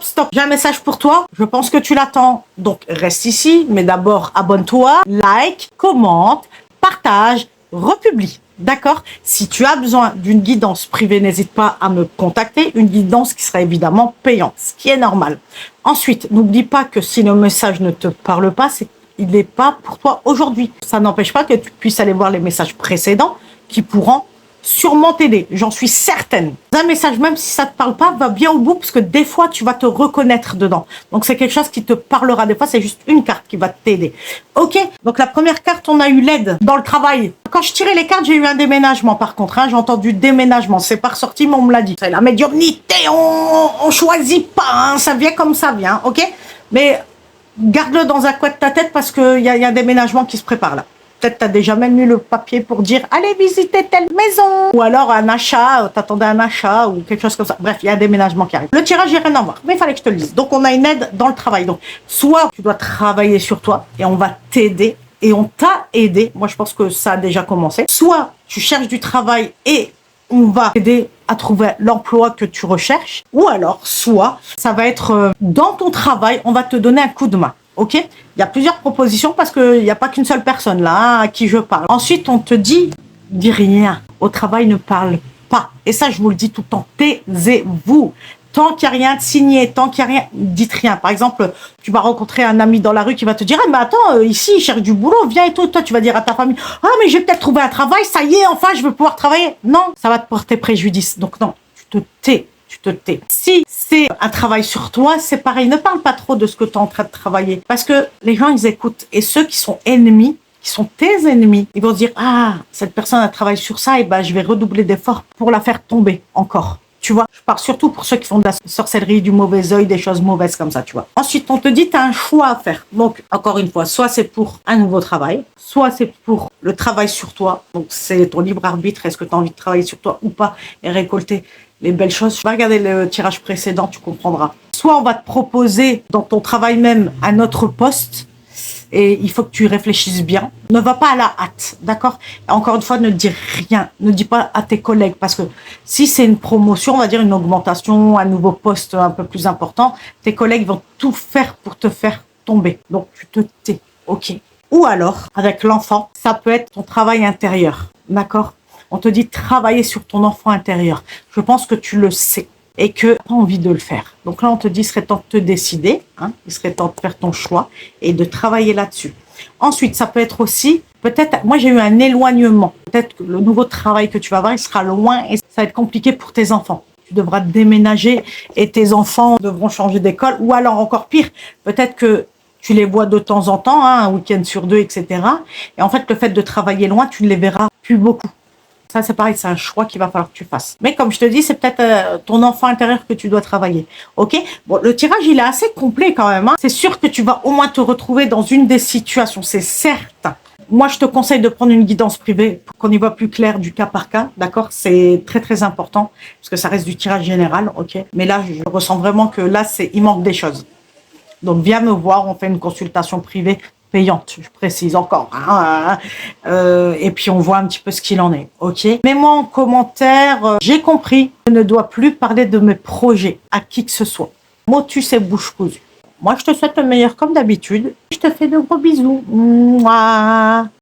stop. J'ai un message pour toi. Je pense que tu l'attends. Donc, reste ici. Mais d'abord, abonne-toi, like, commente, partage, republie. D'accord? Si tu as besoin d'une guidance privée, n'hésite pas à me contacter. Une guidance qui sera évidemment payante, ce qui est normal. Ensuite, n'oublie pas que si le message ne te parle pas, il n'est pas pour toi aujourd'hui. Ça n'empêche pas que tu puisses aller voir les messages précédents qui pourront sûrement t'aider, j'en suis certaine. Un message, même si ça ne te parle pas, va bien au bout parce que des fois, tu vas te reconnaître dedans. Donc, c'est quelque chose qui te parlera. Des fois, c'est juste une carte qui va t'aider. Ok? Donc, la première carte, on a eu l'aide dans le travail. Quand je tirais les cartes, j'ai eu un déménagement par contre. Hein, j'ai entendu déménagement. C'est pas ressorti, mais on me l'a dit. C'est la médiumnité, on choisit pas. Hein, ça vient comme ça vient. Ok? Mais garde-le dans un coin de ta tête parce qu'il y a un déménagement qui se prépare là. Peut-être tu as déjà même eu le papier pour dire « Allez visiter telle maison !» Ou alors un achat, t'attendais un achat ou quelque chose comme ça. Bref, il y a un déménagement qui arrive. Le tirage, j'ai rien à voir, mais il fallait que je te le dise. Donc, on a une aide dans le travail. Donc, soit tu dois travailler sur toi et on va t'aider et on t'a aidé. Moi, je pense que ça a déjà commencé. Soit tu cherches du travail et on va t'aider à trouver l'emploi que tu recherches. Ou alors, soit ça va être dans ton travail, on va te donner un coup de main. Ok? Il y a plusieurs propositions parce qu'il n'y a pas qu'une seule personne là hein, à qui je parle. Ensuite, on te dit, dis rien. Au travail, ne parle pas. Et ça, je vous le dis tout le temps. Taisez-vous. Tant qu'il n'y a rien de signé, tant qu'il n'y a rien, dites rien. Par exemple, tu vas rencontrer un ami dans la rue qui va te dire, ah, mais attends, ici, il cherche du boulot, viens et tout. Toi, tu vas dire à ta famille, ah, mais j'ai peut-être trouvé un travail, ça y est, enfin, je veux pouvoir travailler. Non, ça va te porter préjudice. Donc, non, tu te tais. Tu te tais. Si c'est un travail sur toi, c'est pareil. Ne parle pas trop de ce que tu es en train de travailler. Parce que les gens, ils écoutent. Et ceux qui sont ennemis, qui sont tes ennemis, ils vont se dire, ah, cette personne a travaillé sur ça, et ben, je vais redoubler d'efforts pour la faire tomber encore. Tu vois, je parle surtout pour ceux qui font de la sorcellerie, du mauvais œil, des choses mauvaises comme ça, tu vois. Ensuite, on te dit, tu as un choix à faire. Donc, encore une fois, soit c'est pour un nouveau travail, soit c'est pour le travail sur toi. Donc, c'est ton libre arbitre. Est-ce que tu as envie de travailler sur toi ou pas et récolter les belles choses. Tu vas regarder le tirage précédent, tu comprendras. Soit on va te proposer dans ton travail même un autre poste et il faut que tu réfléchisses bien. Ne va pas à la hâte, d'accord? Encore une fois, ne dis rien. Ne dis pas à tes collègues parce que si c'est une promotion, on va dire une augmentation, un nouveau poste un peu plus important, tes collègues vont tout faire pour te faire tomber. Donc, tu te tais, ok? Ou alors, avec l'enfant, ça peut être ton travail intérieur, d'accord? On te dit travailler sur ton enfant intérieur. Je pense que tu le sais et que tu as envie de le faire. Donc là, on te dit, il serait temps de te décider, hein, il serait temps de faire ton choix et de travailler là-dessus. Ensuite, ça peut être aussi, peut-être, moi j'ai eu un éloignement. Peut-être que le nouveau travail que tu vas avoir, il sera loin et ça va être compliqué pour tes enfants. Tu devras déménager et tes enfants devront changer d'école. Ou alors encore pire, peut-être que tu les vois de temps en temps, hein, un week-end sur deux, etc. Et en fait, le fait de travailler loin, tu ne les verras plus beaucoup. Ça, c'est pareil, c'est un choix qu'il va falloir que tu fasses. Mais comme je te dis, c'est peut-être ton enfant intérieur que tu dois travailler. Ok? Bon, le tirage, il est assez complet quand même. Hein. C'est sûr que tu vas au moins te retrouver dans une des situations, c'est certain. Moi, je te conseille de prendre une guidance privée pour qu'on y voit plus clair du cas par cas. D'accord? C'est très, très important parce que ça reste du tirage général. Ok? Mais là, je ressens vraiment que là, il manque des choses. Donc, viens me voir, on fait une consultation privée payante, je précise encore. Hein, et puis, on voit un petit peu ce qu'il en est. Ok. Mets-moi en commentaire, j'ai compris, je ne dois plus parler de mes projets à qui que ce soit. Motus et bouche cousue. Moi, je te souhaite le meilleur comme d'habitude. Je te fais de gros bisous. Mouah.